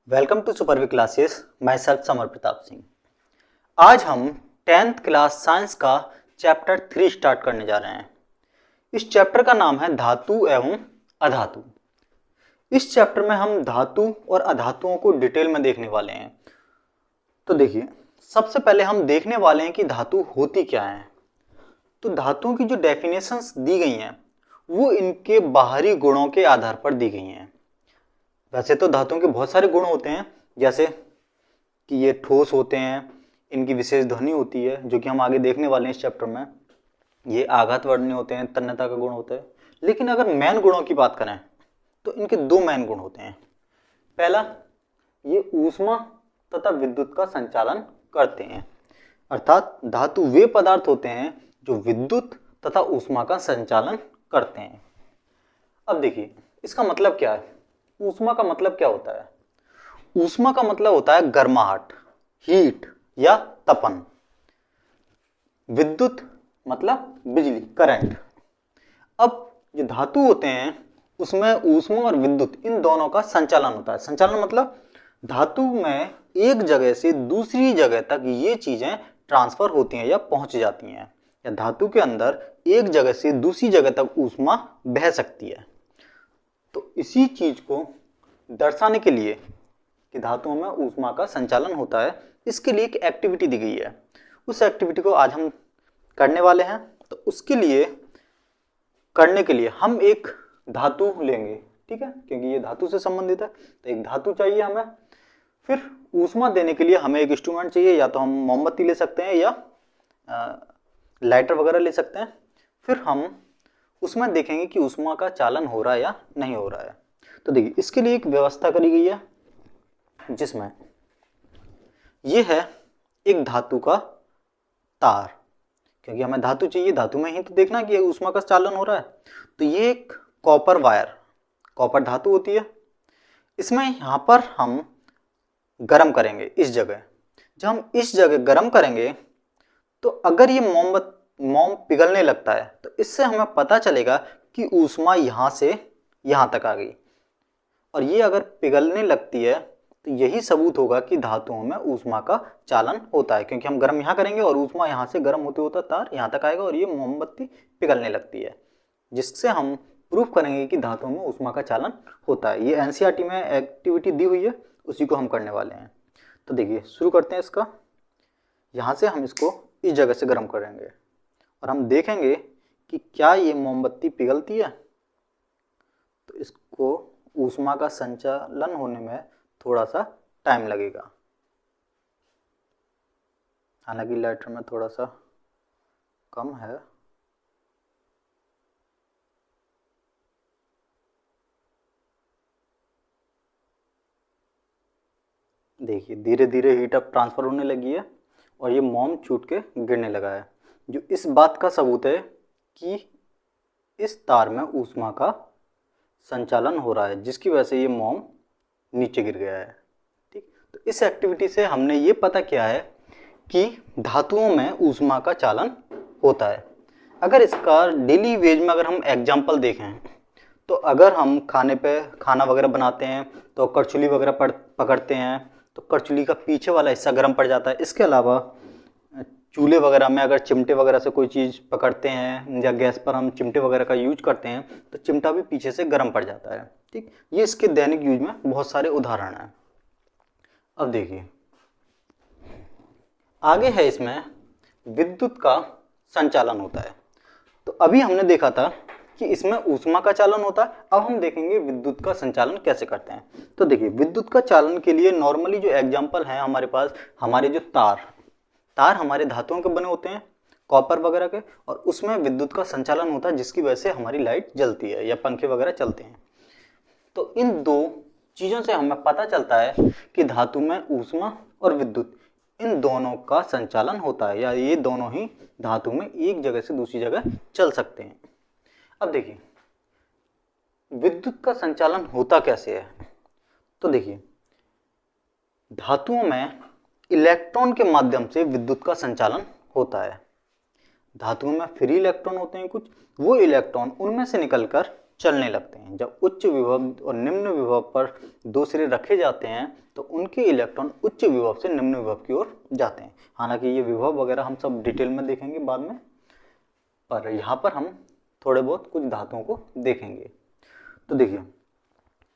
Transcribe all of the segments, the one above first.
Welcome to सुपरवी classes. Myself Samar Pratap Singh. आज हम 10th क्लास साइंस का चैप्टर 3 स्टार्ट करने जा रहे हैं। इस चैप्टर का नाम है धातु एवं अधातु। इस चैप्टर में हम धातु और अधातुओं को डिटेल में देखने वाले हैं। तो देखिए, सबसे पहले हम देखने वाले हैं कि धातु होती क्या है। तो धातुओं की जो डेफिनेशंस दी गई हैं वो इनके बाहरी गुणों के आधार पर दी गई हैं। वैसे तो धातुओं के बहुत सारे गुण होते हैं, जैसे कि ये ठोस होते हैं, इनकी विशेष ध्वनि होती है जो कि हम आगे देखने वाले हैं इस चैप्टर में। ये आघातवर्णीय होते हैं, तन्यता का गुण होता है। लेकिन अगर मैन गुणों की बात करें तो इनके दो मैन गुण होते हैं। पहला, ये ऊष्मा तथा विद्युत का संचालन करते हैं, अर्थात धातु वे पदार्थ होते हैं जो विद्युत तथा ऊष्मा का संचालन करते हैं। अब देखिए, इसका मतलब क्या है। ऊष्मा का मतलब क्या होता है? ऊष्मा का मतलब होता है गर्माहट, हीट या तपन। विद्युत मतलब बिजली, करंट। अब जो धातु होते हैं उसमें ऊष्मा और विद्युत इन दोनों का संचालन होता है। संचालन मतलब धातु में एक जगह से दूसरी जगह तक ये चीजें ट्रांसफर होती हैं या पहुंच जाती हैं, या धातु के अंदर एक जगह से दूसरी जगह तक ऊष्मा बह सकती है। तो इसी चीज को दर्शाने के लिए कि धातुओं में ऊष्मा का संचालन होता है, इसके लिए एक एक्टिविटी दी गई है। उस एक्टिविटी को आज हम करने वाले हैं। तो उसके लिए करने के लिए हम एक धातु लेंगे, ठीक है, क्योंकि ये धातु से संबंधित है। तो एक धातु चाहिए हमें। फिर ऊष्मा देने के लिए हमें एक इंस्ट्रूमेंट चाहिए, या तो हम मोमबत्ती ले सकते हैं या लाइटर वगैरह ले सकते हैं। फिर हम उसमें देखेंगे कि ऊष्मा का चालन हो रहा है या नहीं हो रहा है। तो देखिए, इसके लिए एक व्यवस्था करी गई है जिसमें यह है एक धातु का तार, क्योंकि हमें धातु चाहिए, धातु में ही तो देखना कि ऊष्मा का चालन हो रहा है। तो ये एक कॉपर वायर, कॉपर धातु होती है। इसमें यहां पर हम गर्म करेंगे इस जगह। जब हम इस जगह गर्म करेंगे तो अगर ये मोम पिघलने लगता है तो इससे हमें पता चलेगा कि ऊष्मा यहां से यहां तक आ गई। और ये अगर पिघलने लगती है तो यही सबूत होगा कि धातुओं में ऊष्मा का चालन होता है, क्योंकि हम गर्म यहाँ करेंगे और ऊष्मा यहाँ से गर्म होते होता तार यहाँ तक आएगा और ये मोमबत्ती पिघलने लगती है, जिससे हम प्रूफ करेंगे कि धातुओं में ऊष्मा का चालन होता है। ये एनसीईआरटी में एक्टिविटी दी हुई है, उसी को हम करने वाले हैं। तो देखिए, शुरू करते हैं इसका। यहाँ से हम इसको इस जगह से गर्म करेंगे और हम देखेंगे कि क्या ये मोमबत्ती पिघलती है। तो इसको ऊष्मा का संचालन होने में थोड़ा सा टाइम लगेगा, हालांकि लाइटर में थोड़ा सा कम है। देखिए, धीरे धीरे हीट अप ट्रांसफर होने लगी है और ये मोम छूट के गिरने लगा है, जो इस बात का सबूत है कि इस तार में ऊष्मा का संचालन हो रहा है, जिसकी वजह से ये मोम नीचे गिर गया है। ठीक, तो इस एक्टिविटी से हमने ये पता किया है कि धातुओं में ऊष्मा का चालन होता है। अगर इसका डेली वेज में अगर हम एग्जाम्पल देखें तो अगर हम खाना वगैरह बनाते हैं तो करछुली वगैरह पकड़ते हैं तो करछुली का पीछे वाला हिस्सा गर्म पड़ जाता है। इसके अलावा चूल्हे वगैरह में अगर चिमटे वगैरह से कोई चीज़ पकड़ते हैं या गैस पर हम चिमटे वगैरह का यूज करते हैं तो चिमटा भी पीछे से गर्म पड़ जाता है। ठीक, ये इसके दैनिक यूज में बहुत सारे उदाहरण हैं। अब देखिए, आगे है इसमें विद्युत का संचालन होता है। तो अभी हमने देखा था कि इसमें ऊष्मा का चालन होता है। अब हम देखेंगे विद्युत का संचालन कैसे करते हैं। तो देखिए, विद्युत का चालन के लिए नॉर्मली जो एग्जाम्पल है हमारे पास, हमारे जो तार हमारे धातुओं के बने होते हैं, कॉपर वगैरह के, और उसमें विद्युत का संचालन होता है, जिसकी वजह से हमारी लाइट जलती है या पंखे वगैरह चलते हैं। तो इन दो चीज़ों से हमें पता चलता है कि धातु में ऊष्मा और विद्युत इन दोनों का संचालन होता है, या ये दोनों ही धातु में एक जगह से दूसरी जगह चल सकते हैं। अब देखिए, विद्युत का संचालन होता कैसे है। तो देखिए, धातुओं में इलेक्ट्रॉन के माध्यम से विद्युत का संचालन होता है। धातुओं में फ्री इलेक्ट्रॉन होते हैं कुछ, वो इलेक्ट्रॉन उनमें से निकलकर चलने लगते हैं। जब उच्च विभव और निम्न विभव पर दो सिरे रखे जाते हैं तो उनके इलेक्ट्रॉन उच्च विभव से निम्न विभव की ओर जाते हैं। हालांकि ये विभव वगैरह हम सब डिटेल में देखेंगे बाद में, पर यहाँ पर हम थोड़े बहुत कुछ धातुओं को देखेंगे। तो देखिए,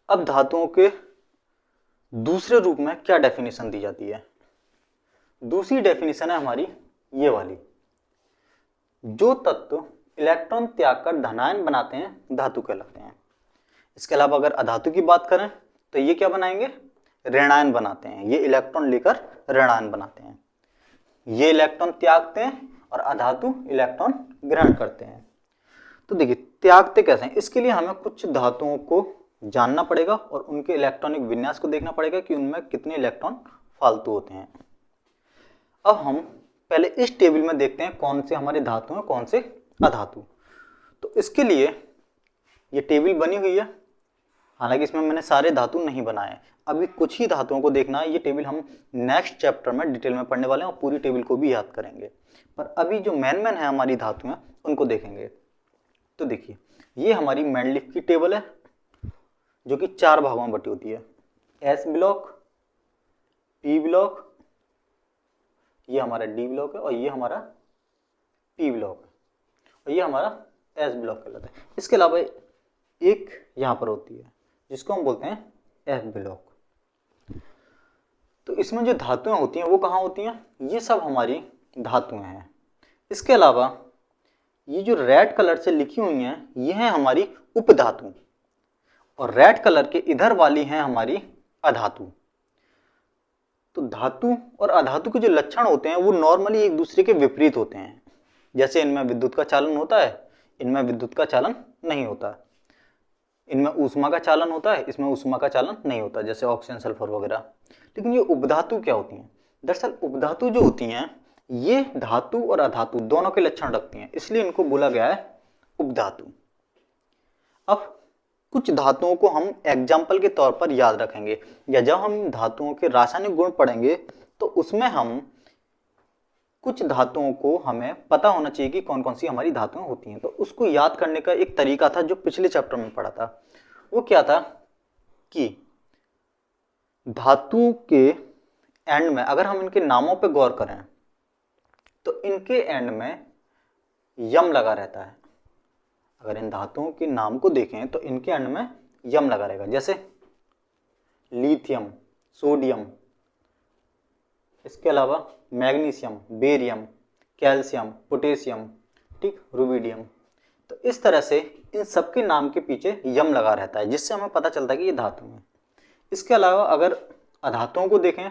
अब धातुओं के दूसरे रूप में क्या डेफिनेशन दी जाती है। दूसरी डेफिनेशन है हमारी ये वाली, जो तत्व इलेक्ट्रॉन त्याग कर धनायन बनाते हैं धातु कहलाते हैं। इसके अलावा अगर अधातु की बात करें तो ये क्या बनाएंगे, ऋणायन बनाते हैं। ये इलेक्ट्रॉन लेकर ऋणायन बनाते हैं। ये इलेक्ट्रॉन त्यागते हैं और अधातु इलेक्ट्रॉन ग्रहण करते हैं। तो देखिए, त्यागते कैसे हैं, इसके लिए हमें कुछ धातुओं को जानना पड़ेगा और उनके इलेक्ट्रॉनिक विन्यास को देखना पड़ेगा कि उनमें कितने इलेक्ट्रॉन फालतू होते हैं। अब हम पहले इस टेबल में देखते हैं कौन से हमारे धातु हैं, कौन से अधातु। तो इसके लिए ये टेबल बनी हुई है, हालांकि इसमें मैंने सारे धातु नहीं बनाए, अभी कुछ ही धातुओं को देखना है। ये टेबल हम नेक्स्ट चैप्टर में डिटेल में पढ़ने वाले हैं और पूरी टेबल को भी याद करेंगे, पर अभी जो मेन है हमारी धातुएं उनको देखेंगे। तो देखिए, ये हमारी मैंडलिफ की टेबल है जो कि 4 भागों में बटी होती है। एस ब्लॉक, पी ब्लॉक, ये हमारा डी ब्लॉक है और ये हमारा पी ब्लॉक है और ये हमारा एस ब्लॉक कहलाता है। इसके अलावा एक यहाँ पर होती है जिसको हम बोलते हैं एफ ब्लॉक। तो इसमें जो धातुएं होती हैं वो कहाँ होती हैं, ये सब हमारी धातुएं हैं। इसके अलावा ये जो रेड कलर से लिखी हुई हैं ये है हमारी उपधातु और रेड कलर के इधर वाली हैं हमारी अधातु। तो धातु और अधातु के जो लक्षण होते हैं वो नॉर्मली एक दूसरे के विपरीत होते हैं। जैसे इनमें विद्युत का चालन होता है, इनमें विद्युत का चालन नहीं होता। इनमें ऊष्मा का चालन होता है, इसमें ऊष्मा का चालन नहीं होता, जैसे ऑक्सीजन, सल्फर वगैरह। लेकिन ये उपधातु क्या होती हैं, दरअसल उपधातु जो होती हैं ये धातु और अधातु दोनों के लक्षण रखती हैं, इसलिए इनको बोला गया है उपधातु। अब कुछ धातुओं को हम एग्जाम्पल के तौर पर याद रखेंगे, या जब हम धातुओं के रासायनिक गुण पढ़ेंगे तो उसमें हम कुछ धातुओं को हमें पता होना चाहिए कि कौन कौन सी हमारी धातुएं होती हैं। तो उसको याद करने का एक तरीका था जो पिछले चैप्टर में पढ़ा था। वो क्या था कि धातु के एंड में अगर हम इनके नामों पे गौर करें तो इनके एंड में यम लगा रहता है। अगर इन धातुओं के नाम को देखें तो इनके एंड में यम लगा रहेगा, जैसे लिथियम, सोडियम, इसके अलावा मैग्नीशियम, बेरियम, कैल्शियम, पोटेशियम, ठीक, रुबिडियम। तो इस तरह से इन सब के नाम के पीछे यम लगा रहता है जिससे हमें पता चलता है कि ये धातु है। इसके अलावा अगर अधातुओं को देखें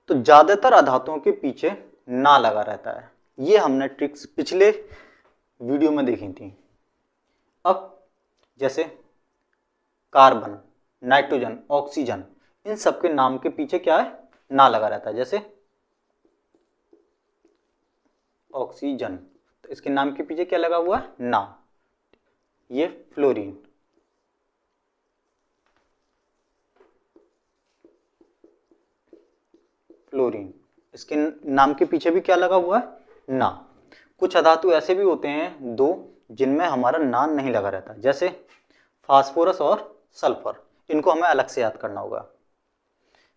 तो ज्यादातर अधातुओं के पीछे ना लगा रहता है। ये हमने ट्रिक्स पिछले वीडियो में देखी थी। अब जैसे कार्बन, नाइट्रोजन, ऑक्सीजन, इन सब के नाम के पीछे क्या है, ना लगा रहता है। जैसे ऑक्सीजन, तो इसके नाम के पीछे क्या लगा हुआ है, ना। ये फ्लोरीन, फ्लोरीन, इसके नाम के पीछे भी क्या लगा हुआ है, ना। कुछ अधातु ऐसे भी होते हैं दो जिनमें हमारा ना नहीं लगा रहता, जैसे फास्फोरस और सल्फर, इनको हमें अलग से याद करना होगा।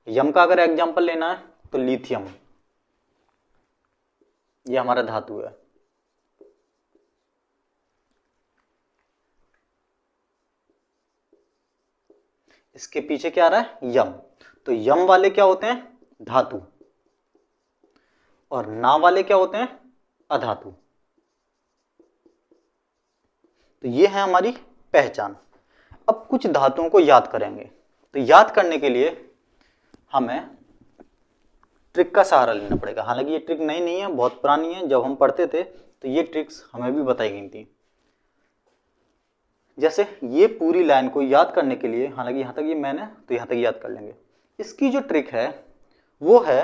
यम का अगर एग्जांपल लेना है तो लिथियम, ये हमारा धातु है। इसके पीछे क्या आ रहा है, यम। तो यम वाले क्या होते हैं, धातु, और ना वाले क्या होते हैं, अधातु। तो ये है हमारी पहचान। अब कुछ धातुओं को याद करेंगे, तो याद करने के लिए हमें ट्रिक का सहारा लेना पड़ेगा। हालांकि ये ट्रिक नई नहीं है, बहुत पुरानी है, जब हम पढ़ते थे तो ये ट्रिक्स हमें भी बताई गई थी। जैसे ये पूरी लाइन को याद करने के लिए, हालांकि यहां तक ये मैंने तो यहां तक याद कर लेंगे। इसकी जो ट्रिक है वो है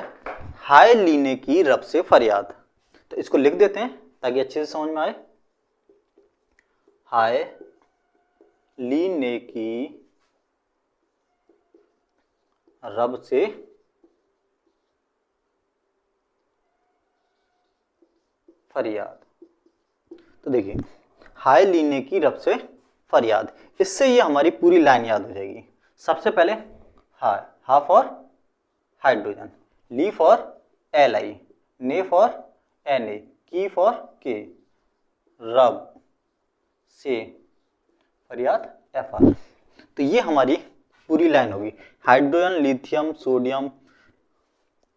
हाय लीने की रब से फरियाद। तो इसको लिख देते हैं ताकि अच्छे से समझ में आए। हाय लीने की रब से फरियाद। तो देखिए, हाय लीने की रब से फरियाद। इससे ये हमारी पूरी लाइन याद हो जाएगी। सबसे पहले हा फॉर हाइड्रोजन, ली फॉर Li, ने फॉर Na, की फॉर के, रब से फरियाद Fr। तो ये हमारी पूरी लाइन होगी। हाइड्रोजन, लिथियम, सोडियम,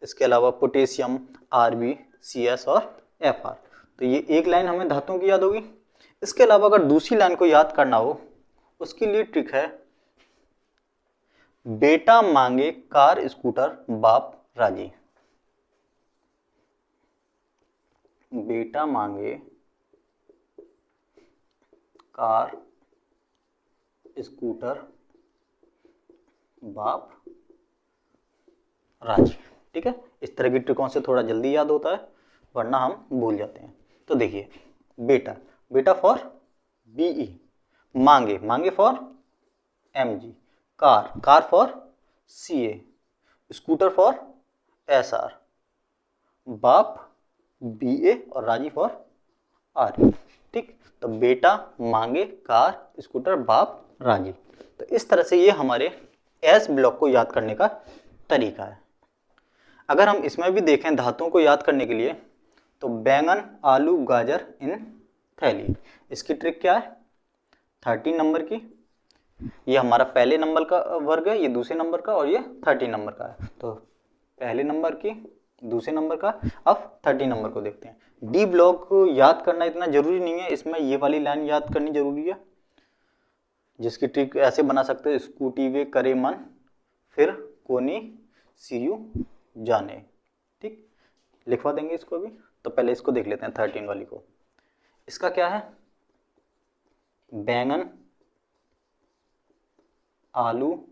इसके अलावा पोटेशियम, Rb, Cs और Fr। तो ये एक लाइन हमें धातुओं की याद होगी। इसके अलावा अगर दूसरी लाइन को याद करना हो उसके लिए ट्रिक है, बेटा मांगे कार स्कूटर बाप राजी। बेटा मांगे कार स्कूटर बाप राजी। ठीक है, इस तरह की ट्रिकों से थोड़ा जल्दी याद होता है, वरना हम भूल जाते हैं। तो देखिए, बेटा, बेटा फॉर BE, मांगे, मांगे for MG, car, car for CA, scooter for SR, बाप BA और राजी फॉर RE। ठीक, तो बेटा मांगे कार स्कूटर बाप राजी। तो इस तरह से ये हमारे एस ब्लॉक को याद करने का तरीका है। अगर हम इसमें भी देखें धातुओं को याद करने के लिए, तो बैंगन, आलू, गाजर इन थैली। इसकी ट्रिक क्या है, 13 नंबर की। ये हमारा पहले नंबर का वर्ग है, ये दूसरे नंबर का, और ये 13 नंबर का है। तो पहले नंबर की, दूसरे नंबर का। अब 13 नंबर को देखते हैं। डी ब्लॉक याद करना इतना जरूरी नहीं है, इसमें ये वाली लाइन याद करनी जरूरी है, जिसकी ट्रिक ऐसे बना सकते हैं, स्कूटी वे करे मन फिर कोनी सीयू जाने। ठीक, लिखवा देंगे इसको भी। तो पहले इसको देख लेते हैं 13 वाली को। इसका क्या है, बैंगन, आलू,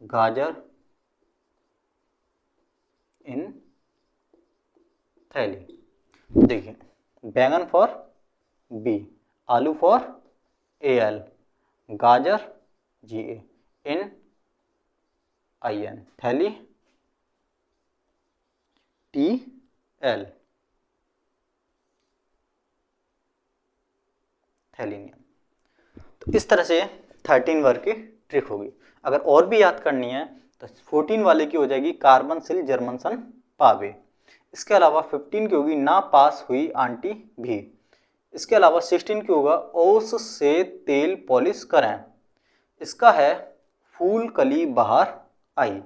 गाजर इन थैली। देखिए, बैंगन फॉर B, आलू फॉर AL, गाजर GA, इन IN, थैली TL, थैलीनियम। तो इस तरह से 13 वर्ग की ट्रिक होगी। अगर और भी याद करनी है तो 14 वाले की हो जाएगी कार्बन सिल जर्मन सन पावे। इसके अलावा 15 की होगी ना पास हुई आंटी भी। इसके अलावा 16 की होगा ओस से तेल पॉलिश करें। इसका है फूल कली बाहर आई।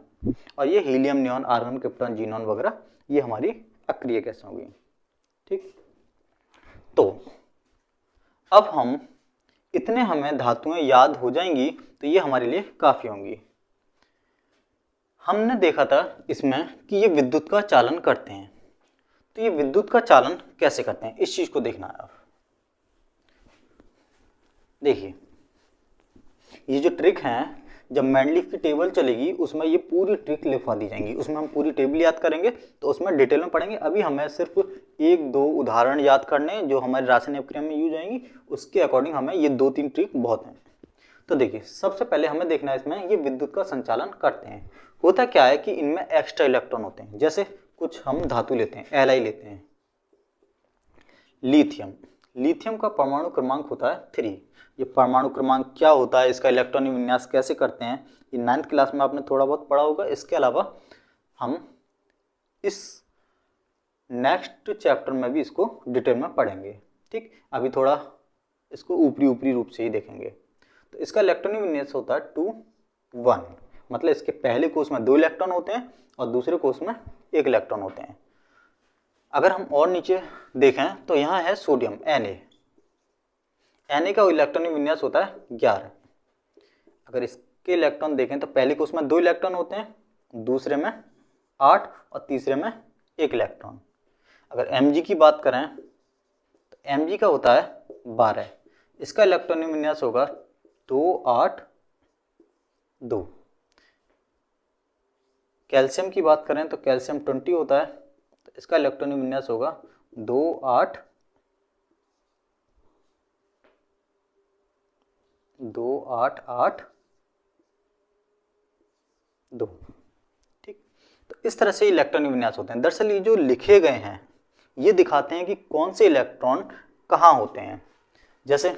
और ये helium, neon, argon, krypton, xenon वगैरह ये हमारी अक्रिय गैसें होगी। ठीक, तो अब हम इतने हमें धातुएं याद हो जाएंगी तो ये हमारे लिए काफी होंगी। हमने देखा था इसमें कि ये विद्युत का चालन करते हैं। तो ये विद्युत का चालन कैसे करते हैं, इस चीज को देखना है आप। देखिए, ये जो ट्रिक है, जब मैंडलीफ की टेबल चलेगी उसमें ये पूरी ट्रिक लिखवा दी जाएंगी। उसमें हम पूरी टेबल याद करेंगे तो उसमें डिटेल में पढ़ेंगे। अभी हमें सिर्फ 1-2 उदाहरण याद करने हैं जो हमारी रासायनिक प्रक्रिया में यूज आएंगी। उसके अकॉर्डिंग हमें ये 2-3 ट्रिक बहुत हैं। तो देखिए, सबसे पहले हमें देखना है इसमें ये विद्युत का संचालन करते हैं। होता क्या है कि इनमें एक्स्ट्रा इलेक्ट्रॉन होते हैं। जैसे कुछ हम धातु लेते हैं, Li लेते हैं, लिथियम। लिथियम का परमाणु क्रमांक होता है 3। ये परमाणु क्रमांक क्या होता है, इसका इलेक्ट्रॉनिक विन्यास कैसे करते हैं, ये 9th क्लास में आपने थोड़ा बहुत पढ़ा होगा। इसके अलावा हम इस नेक्स्ट चैप्टर में भी इसको डिटेल में पढ़ेंगे। ठीक, अभी थोड़ा इसको ऊपरी रूप से ही देखेंगे। तो इसका इलेक्ट्रॉनिक विन्यास होता है 2-1, मतलब इसके पहले कोष में 2 इलेक्ट्रॉन होते हैं और दूसरे कोष में 1 इलेक्ट्रॉन होते हैं। अगर हम और नीचे देखें तो यहाँ है सोडियम Na का इलेक्ट्रॉनिक विन्यास होता है 11। अगर इसके इलेक्ट्रॉन देखें तो पहले कोष में 2 इलेक्ट्रॉन होते हैं, दूसरे में 8 और तीसरे में 1 इलेक्ट्रॉन। अगर Mg की बात करें तो Mg का होता है 12। इसका इलेक्ट्रॉनिक विन्यास होगा 2-8-2। कैल्शियम की बात करें तो कैल्शियम 20 होता है, तो इसका इलेक्ट्रॉनिक विन्यास होगा 2-8-8-2। ठीक, तो इस तरह से इलेक्ट्रॉनिक विन्यास होते हैं। दरअसल ये जो लिखे गए हैं ये दिखाते हैं कि कौन से इलेक्ट्रॉन कहाँ होते हैं। जैसे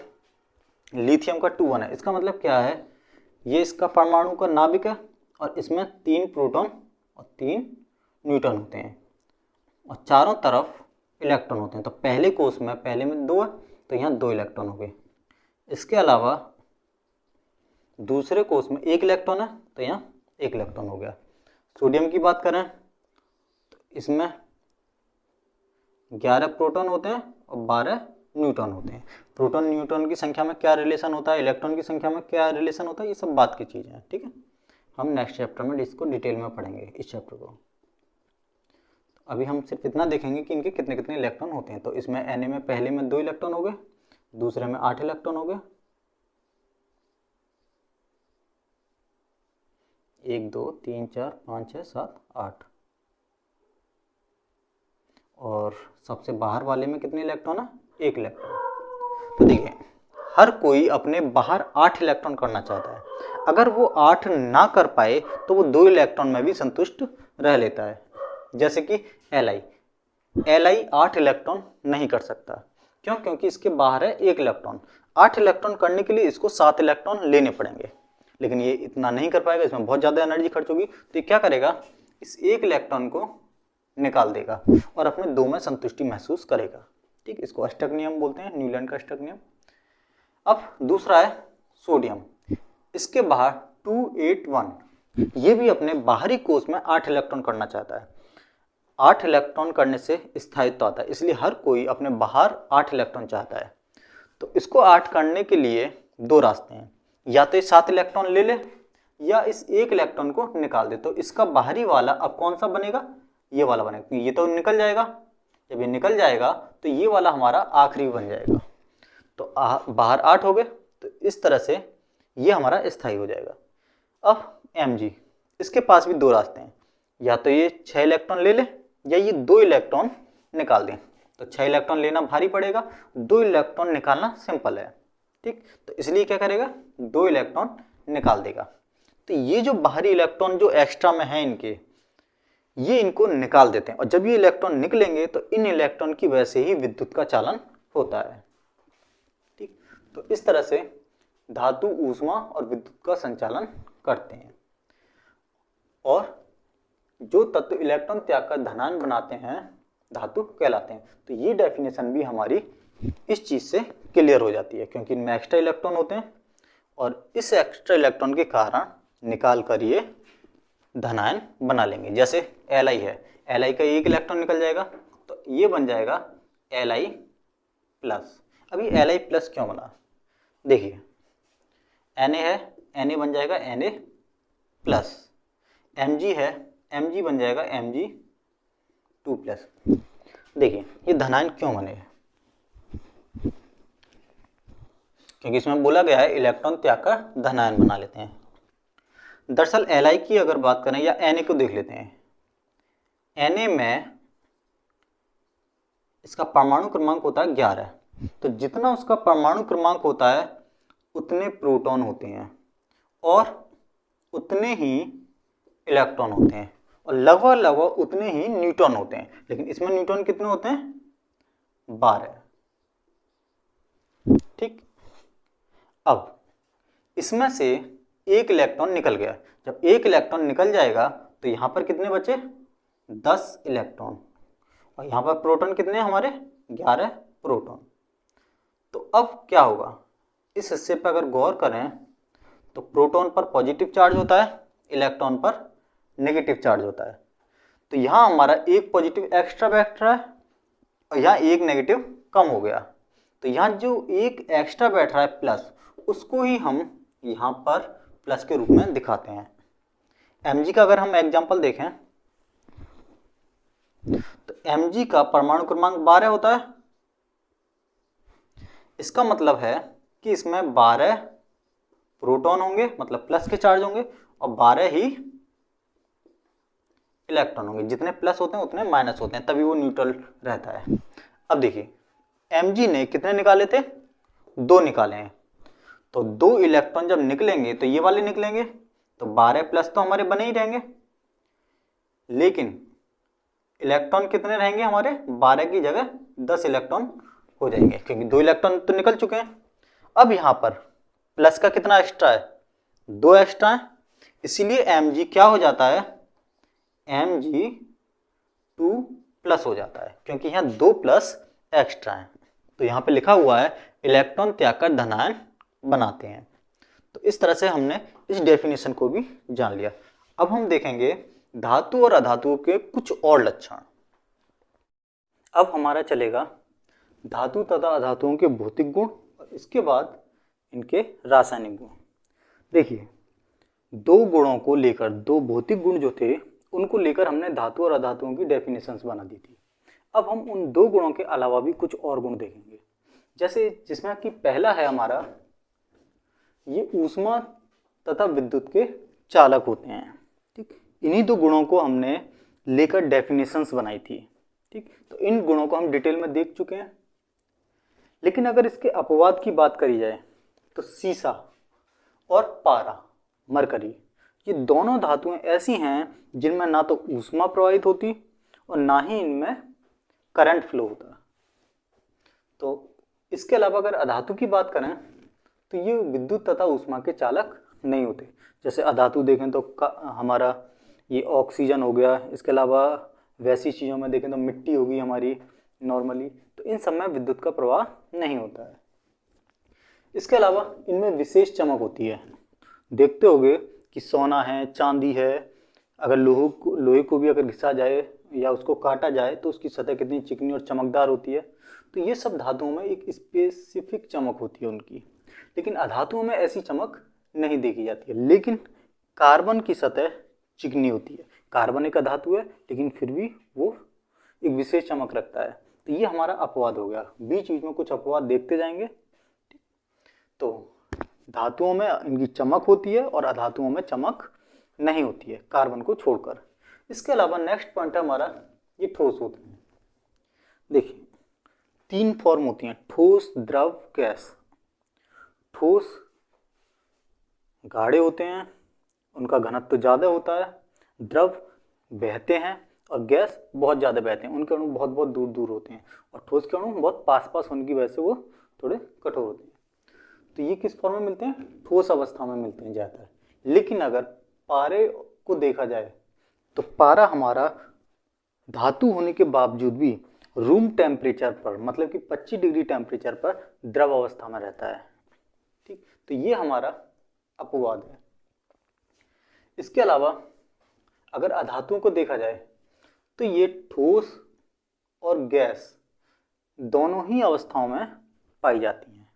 लिथियम का 2 1 है, इसका मतलब क्या है, ये इसका परमाणु का नाभिक है और इसमें 3 प्रोटॉन और 3 न्यूट्रॉन होते हैं और चारों तरफ इलेक्ट्रॉन होते हैं। तो पहले कोष में, पहले में 2 है तो यहाँ 2 इलेक्ट्रॉन हो गए। इसके अलावा दूसरे कोष में 1 इलेक्ट्रॉन है तो यहाँ 1 इलेक्ट्रॉन हो गया। सोडियम की बात करें तो इसमें 11 प्रोटॉन होते हैं और 12 न्यूट्रॉन होते हैं। प्रोटॉन न्यूट्रॉन की संख्या में क्या रिलेशन होता है, इलेक्ट्रॉन की संख्या में क्या रिलेशन होता है, ये सब बात की चीज़ें हैं। ठीक है, हम नेक्स्ट चैप्टर में इसको डिटेल में पढ़ेंगे इस चैप्टर को। अभी हम सिर्फ इतना देखेंगे कि इनके कितने कितने इलेक्ट्रॉन होते हैं। तो इसमें Na में पहले में 2 इलेक्ट्रॉन हो गए, दूसरे में 8 इलेक्ट्रॉन हो गए, 1 2 3 4 5 6 7 8, और सबसे बाहर वाले में कितने इलेक्ट्रॉन है, 1 इलेक्ट्रॉन। तो देखिए हर कोई अपने बाहर 8 इलेक्ट्रॉन करना चाहता है। अगर वो 8 ना कर पाए तो वो 2 इलेक्ट्रॉन में भी संतुष्ट रह लेता है। जैसे कि Li 8 इलेक्ट्रॉन नहीं कर सकता। क्यों? क्योंकि इसके बाहर है 1 इलेक्ट्रॉन। 8 इलेक्ट्रॉन करने के लिए इसको 7 इलेक्ट्रॉन लेने पड़ेंगे, लेकिन ये इतना नहीं कर पाएगा, इसमें बहुत ज़्यादा एनर्जी खर्च होगी। तो ये क्या करेगा, इस 1 इलेक्ट्रॉन को निकाल देगा और अपने 2 में संतुष्टि महसूस करेगा। ठीक, इसको अष्टक नियम बोलते हैं, न्यूलैंड का अष्टक नियम। अब दूसरा है सोडियम। इसके बाहर 281, ये भी अपने बाहरी कोष में 8 इलेक्ट्रॉन करना चाहता है। 8 इलेक्ट्रॉन करने से स्थायित्व आता है, इसलिए हर कोई अपने बाहर 8 इलेक्ट्रॉन चाहता है। तो इसको 8 करने के लिए 2 रास्ते हैं, या तो ये 7 इलेक्ट्रॉन ले ले या इस 1 इलेक्ट्रॉन को निकाल दे। तो इसका बाहरी वाला अब कौन सा बनेगा, ये वाला बनेगा। ये तो निकल जाएगा, जब ये निकल जाएगा तो ये वाला हमारा आखिरी बन जाएगा। तो बाहर 8 हो गए, तो इस तरह से ये हमारा स्थायी हो जाएगा। अब Mg, इसके पास भी 2 रास्ते हैं, या तो ये 6 इलेक्ट्रॉन ले ले या ये 2 इलेक्ट्रॉन निकाल दें। तो 6 इलेक्ट्रॉन लेना भारी पड़ेगा, 2 इलेक्ट्रॉन निकालना सिंपल है। ठीक, तो इसलिए क्या करेगा, 2 इलेक्ट्रॉन निकाल देगा। तो ये जो बाहरी इलेक्ट्रॉन जो एक्स्ट्रा में है इनके, ये इनको निकाल देते हैं, और जब ये इलेक्ट्रॉन निकलेंगे तो इन इलेक्ट्रॉन की वजह से ही विद्युत का चालन होता है। ठीक, तो इस तरह से धातु ऊष्मा और विद्युत का संचालन करते हैं। और जो तत्व इलेक्ट्रॉन त्याग कर धनायन बनाते हैं धातु कहलाते हैं। तो ये डेफिनेशन भी हमारी इस चीज से क्लियर हो जाती है, क्योंकि इनमें एक्स्ट्रा इलेक्ट्रॉन होते हैं और इस एक्स्ट्रा इलेक्ट्रॉन के कारण निकाल कर ये धनायन बना लेंगे। जैसे Li है, Li का 1 इलेक्ट्रॉन निकल जाएगा तो ये बन जाएगा Li प्लस। अभी Li प्लस क्यों बना, देखिए Na है, Na बन जाएगा Na प्लस, Mg है, Mg बन जाएगा Mg2 प्लस। देखिए ये धनायन क्यों बने, क्योंकि इसमें बोला गया है इलेक्ट्रॉन त्याग कर धनायन बना लेते हैं। दरअसल Li की अगर बात करें या Na को देख लेते हैं, Na में इसका परमाणु क्रमांक होता है 11, तो जितना उसका परमाणु क्रमांक होता है उतने प्रोटॉन होते हैं और उतने ही इलेक्ट्रॉन होते हैं और लगभग उतने ही न्यूट्रॉन होते हैं। लेकिन इसमें न्यूट्रॉन कितने होते हैं, 12। ठीक, अब इसमें से 1 इलेक्ट्रॉन निकल गया। जब 1 इलेक्ट्रॉन निकल जाएगा तो यहाँ पर कितने बचे, 10 इलेक्ट्रॉन, और यहाँ पर प्रोटॉन कितने हमारे, 11 प्रोटॉन। तो अब क्या होगा, इस हिस्से पर अगर गौर करें तो प्रोटॉन पर पॉजिटिव चार्ज होता है, इलेक्ट्रॉन पर नेगेटिव चार्ज होता है। तो यहाँ हमारा 1 पॉजिटिव एक्स्ट्रा बैठ रहा है और यहाँ 1 नेगेटिव कम हो गया। तो यहाँ जो 1 एक्स्ट्रा बैठ रहा है प्लस, उसको ही हम यहाँ पर प्लस के रूप में दिखाते हैं। Mg का अगर हम एग्जांपल देखें तो Mg का परमाणु क्रमांक 12 होता है। इसका मतलब है कि इसमें 12 प्रोटॉन होंगे, मतलब प्लस के चार्ज होंगे, और 12 ही इलेक्ट्रॉन होंगे। जितने प्लस होते हैं उतने माइनस होते हैं, तभी वो न्यूट्रल रहता है। अब देखिए Mg ने कितने निकाले थे, 2 निकाले हैं। तो 2 इलेक्ट्रॉन जब निकलेंगे तो ये वाले निकलेंगे, तो 12 प्लस तो हमारे बने ही रहेंगे, लेकिन इलेक्ट्रॉन कितने रहेंगे हमारे, 12 की जगह 10 इलेक्ट्रॉन हो जाएंगे, क्योंकि 2 इलेक्ट्रॉन तो निकल चुके हैं। अब यहाँ पर प्लस का कितना एक्स्ट्रा है, 2 एक्स्ट्रा है, इसीलिए Mg क्या हो जाता है, Mg2 प्लस हो जाता है, क्योंकि यहाँ 2 प्लस एक्स्ट्रा है। तो यहाँ पे लिखा हुआ है इलेक्ट्रॉन त्याग कर धनायन बनाते हैं। तो इस तरह से हमने इस डेफिनेशन को भी जान लिया। अब हम देखेंगे धातु और अधातुओं के कुछ और लक्षण। अब हमारा चलेगा धातु तथा अधातुओं के भौतिक गुण और इसके बाद इनके रासायनिक गुण। देखिए, 2 गुणों को लेकर, 2 भौतिक गुण जो थे उनको लेकर हमने धातु और अधातुओं की डेफिनेशंस बना दी थी। अब हम उन 2 गुणों के अलावा भी कुछ और गुण देखेंगे, जैसे जिसमें कि पहला है हमारा, ये ऊष्मा तथा विद्युत के चालक होते हैं। ठीक, इन्हीं 2 गुणों को हमने लेकर डेफिनेशंस बनाई थी। ठीक, तो इन गुणों को हम डिटेल में देख चुके हैं। लेकिन अगर इसके अपवाद की बात करी जाए तो सीसा और पारा, मरकरी, ये दोनों धातुएं ऐसी हैं जिनमें ना तो ऊष्मा प्रवाहित होती और ना ही इनमें करंट फ्लो होता। तो इसके अलावा अगर अधातु की बात करें तो ये विद्युत तथा ऊष्मा के चालक नहीं होते। जैसे अधातु देखें तो हमारा ये ऑक्सीजन हो गया, इसके अलावा वैसी चीज़ों में देखें तो मिट्टी होगी हमारी नॉर्मली, तो इन सब में विद्युत का प्रवाह नहीं होता है। इसके अलावा इनमें विशेष चमक होती है। देखते होंगे कि सोना है, चांदी है, अगर लोहे को भी अगर घिसा जाए या उसको काटा जाए तो उसकी सतह कितनी चिकनी और चमकदार होती है। तो ये सब धातुओं में एक स्पेसिफिक चमक होती है उनकी, लेकिन अधातुओं में ऐसी चमक नहीं देखी जाती है। लेकिन कार्बन की सतह चिकनी होती है। कार्बन एक अधातु है लेकिन फिर भी वो एक विशेष चमक रखता है। तो ये हमारा अपवाद हो गया। बीच बीच में कुछ अपवाद देखते जाएंगे। तो धातुओं में इनकी चमक होती है और अधातुओं में चमक नहीं होती है, कार्बन को छोड़कर। इसके अलावा नेक्स्ट पॉइंट है हमारा, ये ठोस होते हैं। देखिए, 3 फॉर्म होती हैं, ठोस, द्रव, गैस। ठोस गाढ़े होते हैं, उनका घनत्व ज़्यादा होता है। द्रव बहते हैं और गैस बहुत ज़्यादा बहते हैं, उनके अणु बहुत बहुत दूर दूर होते हैं। और ठोस के अणु बहुत पास पास होने की वजह से वो थोड़े कठोर होते हैं। तो ये किस फॉर्म में मिलते हैं, ठोस अवस्था में मिलते हैं ज़्यादातर। लेकिन अगर पारे को देखा जाए तो पारा हमारा धातु होने के बावजूद भी रूम टेम्परेचर पर, मतलब कि 25 डिग्री टेम्परेचर पर द्रव अवस्था में रहता है। ठीक, तो ये हमारा अपवाद है। इसके अलावा अगर अधातुओं को देखा जाए तो ये ठोस और गैस दोनों ही अवस्थाओं में पाई जाती हैं।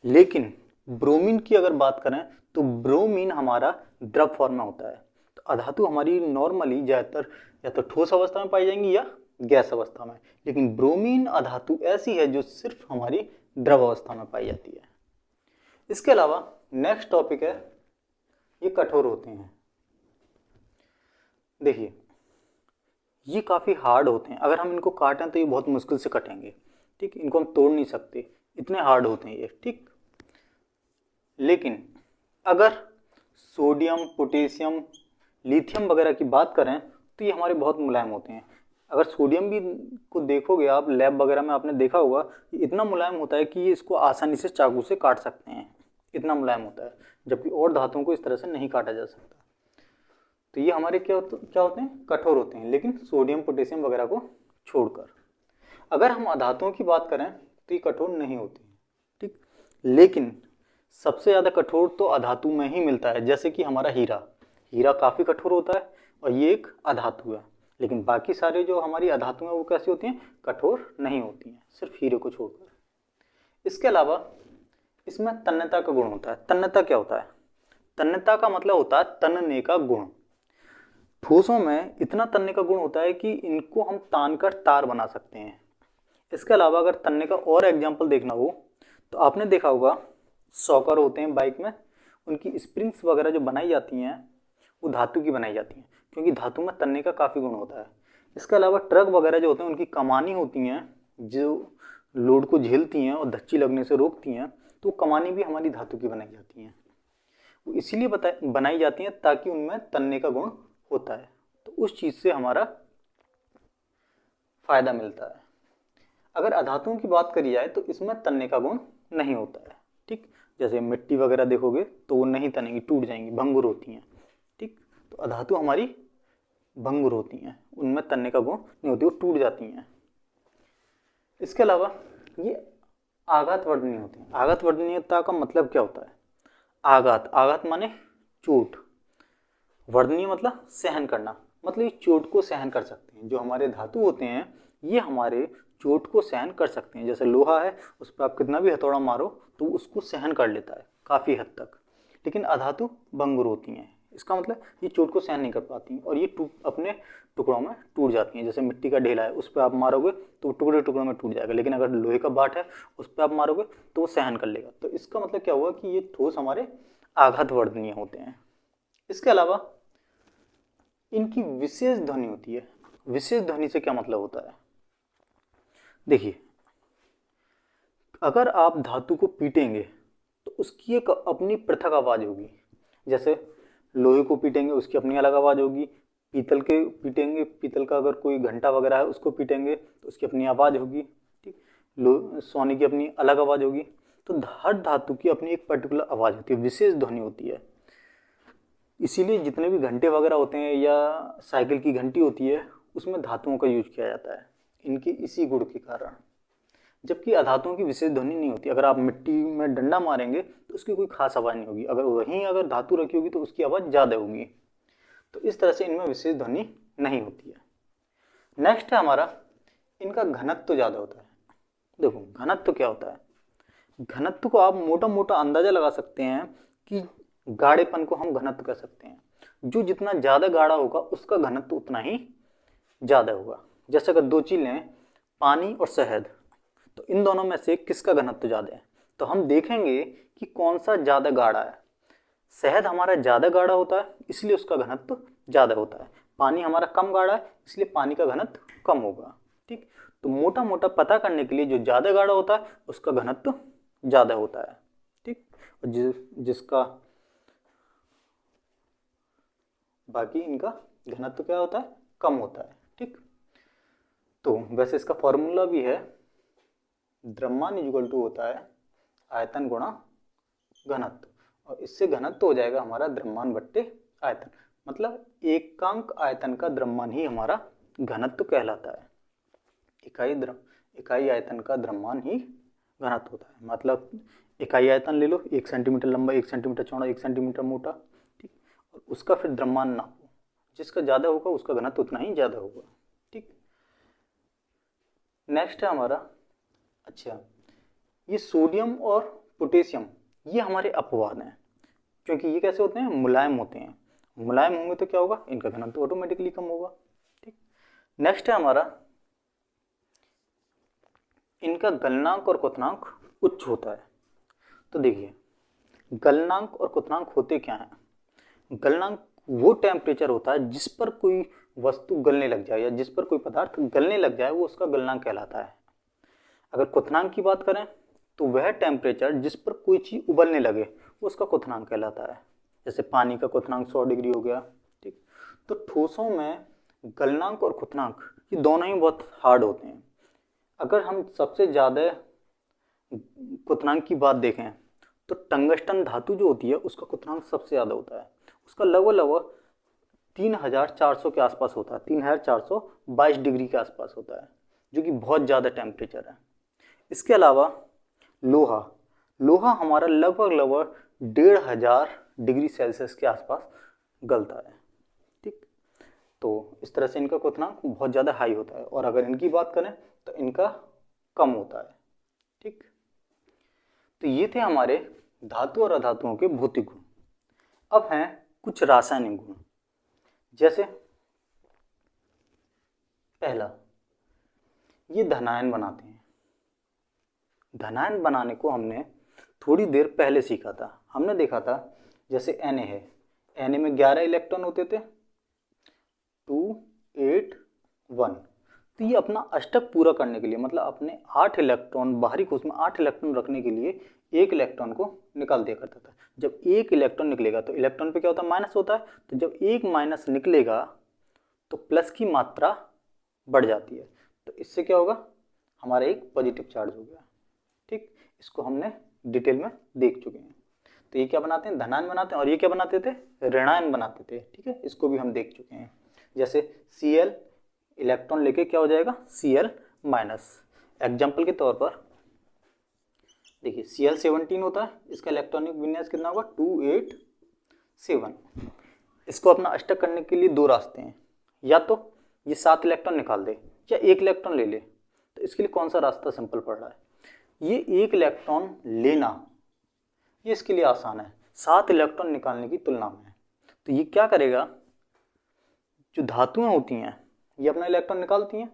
लेकिन ब्रोमीन की अगर बात करें तो ब्रोमीन हमारा द्रव फॉर्म में होता है। तो अधातु हमारी नॉर्मली ज़्यादातर या तो ठोस अवस्था में पाई जाएंगी या गैस अवस्था में, लेकिन ब्रोमीन अधातु ऐसी है जो सिर्फ हमारी द्रव अवस्था में पाई जाती है। इसके अलावा नेक्स्ट टॉपिक है, ये कठोर होते हैं। देखिए, ये काफ़ी हार्ड होते हैं, अगर हम इनको काटें तो ये बहुत मुश्किल से कटेंगे। ठीक, इनको हम तोड़ नहीं सकते, इतने हार्ड होते हैं ये। ठीक, लेकिन अगर सोडियम, पोटेशियम, लिथियम वगैरह की बात करें तो ये हमारे बहुत मुलायम होते हैं। अगर सोडियम भी को देखोगे आप लैब वगैरह में, आपने देखा होगा, ये इतना मुलायम होता है कि ये इसको आसानी से चाकू से काट सकते हैं, इतना मुलायम होता है। जबकि और धातुओं को इस तरह से नहीं काटा जा सकता। तो ये हमारे क्या होते हैं, कठोर होते हैं, लेकिन सोडियम, पोटेशियम वगैरह को छोड़कर। अगर हम अधातुओं की बात करें तो ये कठोर नहीं होते हैं। ठीक, लेकिन सबसे ज़्यादा कठोर तो अधातु में ही मिलता है। जैसे कि हमारा हीरा काफ़ी कठोर होता है और ये एक अधातु है। लेकिन बाकी सारे जो हमारी अधातु हैं वो कैसी होती हैं, कठोर नहीं होती हैं, सिर्फ हीरे को छोड़कर। इसके अलावा इसमें तन्यता का गुण होता है। तन्यता क्या होता है, तन्यता का मतलब होता है तनने का गुण। ठोसों में इतना तनने का गुण होता है कि इनको हम तान कर तार बना सकते हैं। इसके अलावा अगर तनने का और एग्जाम्पल देखना हो तो आपने देखा होगा शॉकर होते हैं बाइक में, उनकी स्प्रिंग्स वगैरह जो बनाई जाती हैं वो धातु की बनाई जाती हैं, क्योंकि धातु में तनने का काफ़ी गुण होता है। इसके अलावा ट्रक वगैरह जो होते हैं उनकी कमानी होती हैं जो लोड को झेलती हैं और धच्ची लगने से रोकती हैं, तो कमानी भी हमारी धातु की बनाई जाती हैं। वो इसीलिए बनाई जाती हैं ताकि उनमें तनने का गुण होता है, तो उस चीज़ से हमारा फायदा मिलता है। अगर अधातुओं की बात करी जाए तो इसमें तनने का गुण नहीं होता है। ठीक, जैसे मिट्टी वगैरह देखोगे तो वो नहीं तनेंगी, टूट जाएंगी, भंगुर होती हैं। ठीक, तो अधातु हमारी भंगुर होती हैं, उनमें तनने का गुण नहीं होती, वो टूट जाती हैं। इसके अलावा ये आघात वर्धनीय होती हैं। आघात वर्धनीयता का मतलब क्या होता है? आघात, आघात माने चोट, वर्धनीय मतलब सहन करना, मतलब ये चोट को सहन कर सकते हैं। जो हमारे धातु होते हैं ये हमारे चोट को सहन कर सकते हैं। जैसे लोहा है, उस पर आप कितना भी हथौड़ा मारो तो उसको सहन कर लेता है काफ़ी हद तक, लेकिन अधातु भंगुर होती हैं। इसका मतलब ये चोट को सहन नहीं कर पाती और ये अपने टुकड़ों में टूट जाती हैं। जैसे मिट्टी का ढेला है, उस पर आप मारोगे तो टुकड़े टुकड़ों में टूट जाएगा, लेकिन अगर लोहे का बाट है उस पर आप मारोगे तो वो सहन कर लेगा। तो इसका मतलब क्या हुआ कि ये ठोस हमारे आघात वर्धनीय होते हैं। इसके अलावा इनकी विशेष ध्वनि होती है। विशेष ध्वनि से क्या मतलब होता है? देखिए, अगर आप धातु को पीटेंगे तो उसकी एक अपनी पृथक आवाज होगी। जैसे लोहे को पीटेंगे उसकी अपनी अलग आवाज होगी, पीतल के पीटेंगे, पीतल का अगर कोई घंटा वगैरह है उसको पीटेंगे तो उसकी अपनी आवाज होगी। ठीक, सोने की अपनी अलग आवाज होगी। तो हर धातु की अपनी एक पर्टिकुलर आवाज होती है, विशेष ध्वनि होती है। इसीलिए जितने भी घंटे वगैरह होते हैं या साइकिल की घंटी होती है उसमें धातुओं का यूज किया जाता है, इनके इसी गुण के कारण। जबकि अधातुओं की विशेष ध्वनि नहीं होती। अगर आप मिट्टी में डंडा मारेंगे तो उसकी कोई खास आवाज़ नहीं होगी, अगर वहीं अगर धातु रखी होगी तो उसकी आवाज़ ज़्यादा होगी। तो इस तरह से इनमें विशेष ध्वनि नहीं होती है। नेक्स्ट है हमारा, इनका घनत्व तो ज़्यादा होता है। देखो घनत्व तो क्या होता है? घनत्व को आप मोटा मोटा अंदाजा लगा सकते हैं कि गाढ़ेपन को हम घनत्व कह सकते हैं। जो जितना ज़्यादा गाढ़ा होगा उसका घनत्व उतना ही ज़्यादा होगा। जैसे अगर दो चीज़ लें, पानी और शहद, तो इन दोनों में से किसका घनत्व ज़्यादा है? तो हम देखेंगे कि कौन सा ज़्यादा गाढ़ा है। शहद हमारा ज़्यादा गाढ़ा होता है इसलिए उसका घनत्व ज़्यादा होता है। पानी हमारा कम गाढ़ा है इसलिए पानी का घनत्व कम होगा। ठीक, तो मोटा मोटा पता करने के लिए जो ज़्यादा गाढ़ा होता है उसका घनत्व ज़्यादा होता है। ठीक, और जिसका बाकी इनका घनत्व क्या होता है? कम होता है। ठीक, तो वैसे इसका फॉर्मूला भी है, द्रव्यमान इक्वल टू होता है आयतन गुणा घनत्व, और इससे घनत्व हो जाएगा हमारा द्रव्यमान बट्टे आयतन। मतलब एकांक आयतन का द्रव्यमान ही हमारा घनत्व कहलाता है। इकाई आयतन का द्रव्यमान ही घनत्व होता है। मतलब इकाई आयतन ले लो, 1 सेंटीमीटर लंबा, 1 सेंटीमीटर चौड़ा, 1 सेंटीमीटर मोटा। ठीक, और उसका फिर द्रव्यमान नापो, जिसका ज़्यादा होगा उसका घनत्व उतना ही ज़्यादा होगा। ठीक, नेक्स्ट है हमारा, अच्छा ये सोडियम और पोटेशियम ये हमारे अपवाद हैं, क्योंकि ये कैसे होते हैं? मुलायम होते हैं। मुलायम होंगे तो क्या होगा? इनका घनत्व ऑटोमेटिकली कम होगा। ठीक, नेक्स्ट है हमारा, इनका गलनांक और क्वथनांक उच्च होता है। तो देखिए, गलनांक और क्वथनांक होते क्या हैं? गलनांक वो टेम्परेचर होता है जिस पर कोई वस्तु गलने लग जाए या जिस पर कोई पदार्थ गलने लग जाए, वो उसका गलनांक कहलाता है। अगर क्वथनांक की बात करें तो वह टेम्परेचर जिस पर कोई चीज़ उबलने लगे वो उसका क्वथनांक कहलाता है। जैसे पानी का क्वथनांक 100 डिग्री हो गया। ठीक, तो ठोसों में गलनांक और क्वथनांक ये दोनों ही बहुत हार्ड होते हैं। अगर हम सबसे ज़्यादा क्वथनांक की बात देखें तो टंगस्टन धातु जो होती है उसका क्वथनांक सबसे ज़्यादा होता है। उसका लगभग 3400 के आसपास होता है, 3422 डिग्री के आसपास होता है, जो कि बहुत ज़्यादा टेम्परेचर है। इसके अलावा लोहा हमारा लगभग 1500 डिग्री सेल्सियस के आसपास गलता है। ठीक, तो इस तरह से इनका क्वथनांक बहुत ज़्यादा हाई होता है, और अगर इनकी बात करें तो इनका कम होता है। ठीक, तो ये थे हमारे धातु और अधातुओं के भौतिक गुण। अब हैं कुछ रासायनिक गुण। जैसे पहला, ये धनायन बनाते हैं। धनायन बनाने को हमने थोड़ी देर पहले सीखा था। हमने देखा था जैसे Na है, Na में 11 इलेक्ट्रॉन होते थे, 2 8 1। तो ये अपना अष्टक पूरा करने के लिए, मतलब अपने 8 इलेक्ट्रॉन बाहरी कोश में 8 इलेक्ट्रॉन रखने के लिए एक इलेक्ट्रॉन को निकाल दिया करता था। जब एक इलेक्ट्रॉन निकलेगा तो इलेक्ट्रॉन पे क्या होता है? माइनस होता है। तो जब एक माइनस निकलेगा तो प्लस की मात्रा बढ़ जाती है। तो इससे क्या होगा? हमारा एक पॉजिटिव चार्ज हो गया। ठीक, इसको हमने डिटेल में देख चुके हैं। तो ये क्या बनाते हैं, धनायन बनाते हैं, और ये क्या बनाते थे, ऋणायन बनाते थे। ठीक है, इसको भी हम देख चुके हैं। जैसे Cl इलेक्ट्रॉन लेके क्या हो जाएगा, Cl माइनस। एग्जाम्पल के तौर पर देखिए Cl17 होता है, इसका इलेक्ट्रॉनिक विन्यास कितना होगा, 287। इसको अपना अष्टक करने के लिए दो रास्ते हैं, या तो ये 7 इलेक्ट्रॉन निकाल दे या 1 इलेक्ट्रॉन ले ले। तो इसके लिए कौन सा रास्ता सिंपल पड़ रहा है, ये 1 इलेक्ट्रॉन लेना, ये इसके लिए आसान है 7 इलेक्ट्रॉन निकालने की तुलना में। तो ये क्या करेगा, जो धातुएं होती हैं ये अपना इलेक्ट्रॉन निकालती हैं,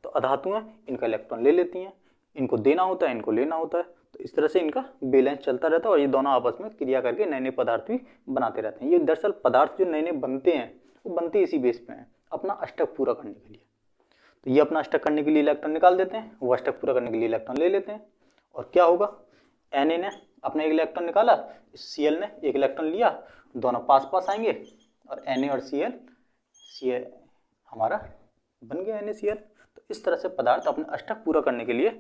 तो अधातुएं इनका इलेक्ट्रॉन ले लेती हैं, इनको देना होता है, इनको लेना होता है। तो इस तरह से इनका बैलेंस चलता रहता है और ये दोनों आपस में क्रिया करके नए नए पदार्थ भी बनाते रहते हैं। ये दरअसल पदार्थ जो नए नए बनते हैं वो बनते इसी बेस पे हैं, अपना अष्टक पूरा करने के लिए। तो ये अपना अष्टक करने के लिए इलेक्ट्रॉन निकाल देते हैं, वो अष्टक पूरा करने के लिए इलेक्ट्रॉन ले लेते हैं। और क्या होगा, Na ने अपना 1 इलेक्ट्रॉन निकाला, Cl ने 1 इलेक्ट्रॉन लिया, दोनों पास पास आएंगे और Na और Cl हमारा बन गया NaCl। तो इस तरह से पदार्थ अपने अष्टक पूरा करने के लिए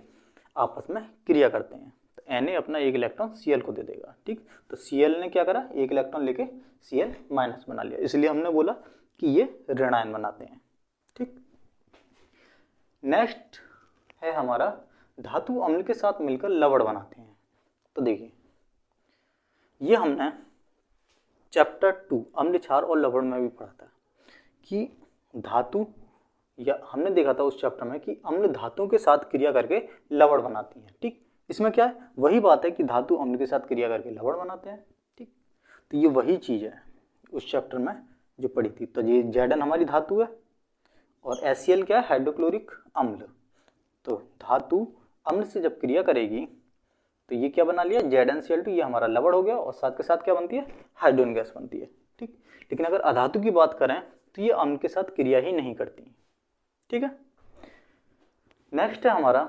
आपस में क्रिया करते हैं। तो Na अपना 1 इलेक्ट्रॉन Cl को दे देगा। ठीक, तो Cl ने क्या करा, 1 इलेक्ट्रॉन लेके Cl माइनस बना लिया, इसलिए हमने बोला कि ये ऋणायन बनाते हैं। ठीक, नेक्स्ट है हमारा धातु अम्ल के साथ मिलकर लवण बनाते हैं। तो देखिए ये हमने चैप्टर 2 अम्ल क्षार और लवण में भी पढ़ा था कि धातु, या हमने देखा था उस चैप्टर में कि अम्ल धातुओं के साथ क्रिया करके लवण बनाती हैं। ठीक, इसमें क्या है, वही बात है कि धातु अम्ल के साथ क्रिया करके लवण बनाते हैं। ठीक, तो ये वही चीज़ है उस चैप्टर में जो पढ़ी थी। तो ये Zn हमारी धातु है और HCl क्या है, हाइड्रोक्लोरिक अम्ल। तो धातु अम्ल से जब क्रिया करेगी तो ये क्या बना लिया, ZnCl2, ये हमारा लवण हो गया, और साथ के साथ क्या बनती है, हाइड्रोजन गैस बनती है। ठीक, लेकिन अगर अधातु की बात करें तो ये अम्ल के साथ क्रिया ही नहीं करती। ठीक है, नेक्स्ट है हमारा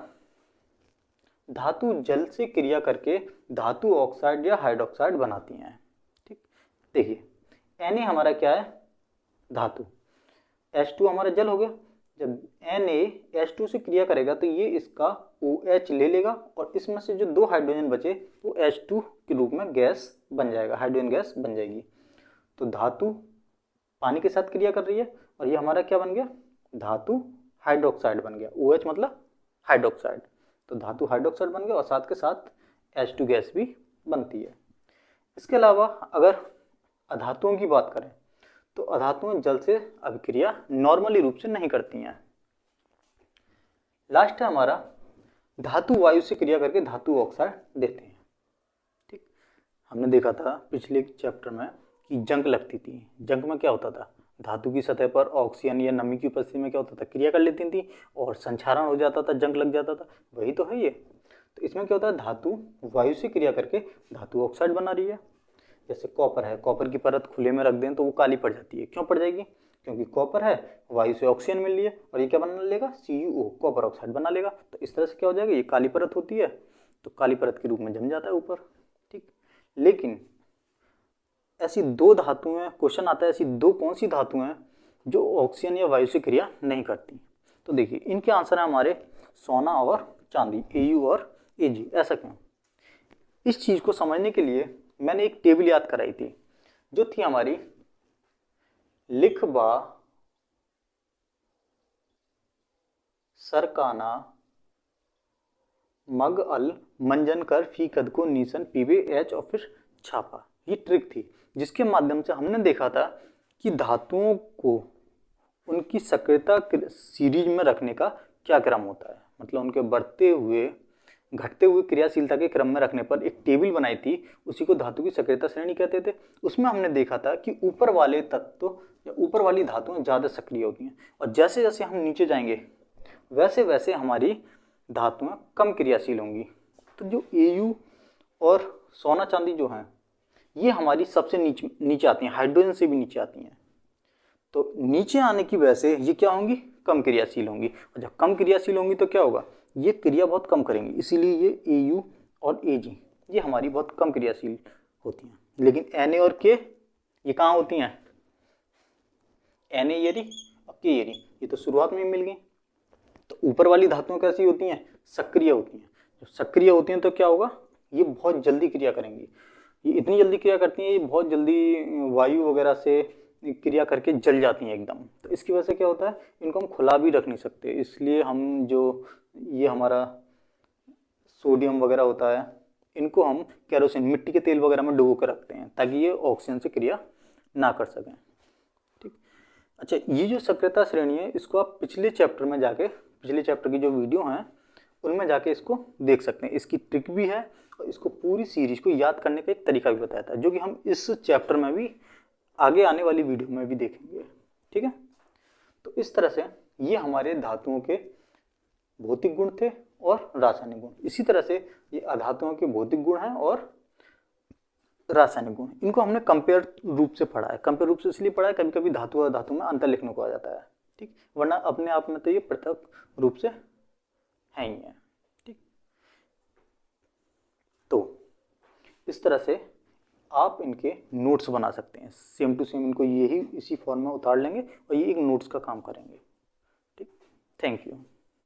धातु जल से क्रिया करके धातु ऑक्साइड या हाइड्रोक्साइड बनाती हैं। ठीक, देखिए Na हमारा क्या है, धातु, H2 हमारा जल हो गया। जब Na H2 से क्रिया करेगा तो ये इसका OH ले लेगा और इसमें से जो 2 हाइड्रोजन बचे वो H2 के रूप में गैस बन जाएगा, हाइड्रोजन गैस बन जाएगी। तो धातु पानी के साथ क्रिया कर रही है और ये हमारा क्या बन गया, धातु हाइड्रोक्साइड बन गया। OH मतलब हाइड्रोक्साइड, तो धातु हाइड्रोक्साइड बन गया और साथ के साथ H2 गैस भी बनती है। इसके अलावा अगर अधातुओं की बात करें तो अधातुएं जल से अभिक्रिया नॉर्मली रूप से नहीं करती हैं। लास्ट है हमारा धातु वायु से क्रिया करके धातु ऑक्साइड देते हैं। ठीक, हमने देखा था पिछले चैप्टर में कि जंग लगती थी। जंग में क्या होता था, धातु की सतह पर ऑक्सीजन या नमी की उपस्थिति में क्या होता था, क्रिया कर लेती थी और संक्षारण हो जाता था, जंग लग जाता था। वही तो है ये। तो इसमें क्या होता है, धातु वायु से क्रिया करके धातु ऑक्साइड बना रही है। जैसे कॉपर है, कॉपर की परत खुले में रख दें तो वो काली पड़ जाती है। क्यों पड़ जाएगी, क्योंकि कॉपर है, वायु से ऑक्सीजन मिल रही है और ये क्या बना लेगा, CuO, कॉपर ऑक्साइड बना लेगा। तो इस तरह से क्या हो जाएगा, ये काली परत होती है तो काली परत के रूप में जम जाता है ऊपर। ठीक, लेकिन ऐसी 2 धातुएं, क्वेश्चन आता है ऐसी 2 कौन सी धातुएं हैं जो ऑक्सीजन या वायु से क्रिया नहीं करती। तो देखिए इनके आंसर है हमारे सोना और चांदी, Au और Ag। ऐसा क्यों, इस चीज को समझने के लिए मैंने एक टेबल याद कराई थी जो थी हमारी लिखबा सरकाना मग अल मंजन कर फी कद को नीसन पीवे एच और फिर छापा। ये ट्रिक थी जिसके माध्यम से हमने देखा था कि धातुओं को उनकी सक्रियता सीरीज में रखने का क्या क्रम होता है, मतलब उनके बढ़ते हुए घटते हुए क्रियाशीलता के क्रम में रखने पर एक टेबल बनाई थी, उसी को धातु की सक्रियता श्रेणी कहते थे। उसमें हमने देखा था कि ऊपर वाले तत्व या ऊपर वाली धातुएं ज़्यादा सक्रिय होती हैं और जैसे जैसे हम नीचे जाएंगे वैसे वैसे हमारी धातुएं कम क्रियाशील होंगी। तो जो Au और सोना चांदी जो हैं ये हमारी सबसे नीचे आती हैं, हाइड्रोजन से भी नीचे आती हैं। तो नीचे आने की वजह से ये क्या होंगी, कम क्रियाशील होंगी, और जब कम क्रियाशील होंगी तो क्या होगा, ये क्रिया बहुत कम करेंगी, इसीलिए ये Au और Ag ये हमारी बहुत कम क्रियाशील होती हैं। लेकिन Na और K ये कहाँ होती हैं, Na ये रही और K ये रही, ये तो शुरुआत में मिल गई। तो ऊपर वाली धातुएं कैसी होती हैं, सक्रिय होती हैं। जो सक्रिय होती हैं तो क्या होगा, ये बहुत जल्दी क्रिया करेंगी। ये इतनी जल्दी क्रिया करती हैं, ये बहुत जल्दी वायु वगैरह से क्रिया करके जल जाती हैं एकदम। तो इसकी वजह से क्या होता है, इनको हम खुला भी रख नहीं सकते, इसलिए हम जो ये हमारा सोडियम वगैरह होता है, इनको हम केरोसिन, मिट्टी के तेल वगैरह में डुबो कर रखते हैं ताकि ये ऑक्सीजन से क्रिया ना कर सकें। ठीक। अच्छा, ये जो सक्रियता श्रेणी है, इसको आप पिछले चैप्टर में जाके, पिछले चैप्टर की जो वीडियो हैं उनमें जाके इसको देख सकते हैं। इसकी ट्रिक भी है और इसको पूरी सीरीज को याद करने का एक तरीका भी बताया था, जो कि हम इस चैप्टर में भी आगे आने वाली वीडियो में भी देखेंगे। ठीक है, तो इस तरह से ये हमारे धातुओं के भौतिक गुण थे और रासायनिक गुण। इसी तरह से ये अधातुओं के भौतिक गुण हैं और रासायनिक गुण। इनको हमने कंपेयर रूप से पढ़ा है। कंपेयर रूप से इसलिए पढ़ा है, कभी कभी धातु और धातु में अंतर लिखने को आ जाता है। ठीक, वरना अपने आप में तो ये पृथक रूप से है ही है। ठीक, तो इस तरह से आप इनके नोट्स बना सकते हैं, सेम टू सेम इनको यही इसी फॉर्म में उतार लेंगे और ये एक नोट्स का काम करेंगे। ठीक, थैंक यू।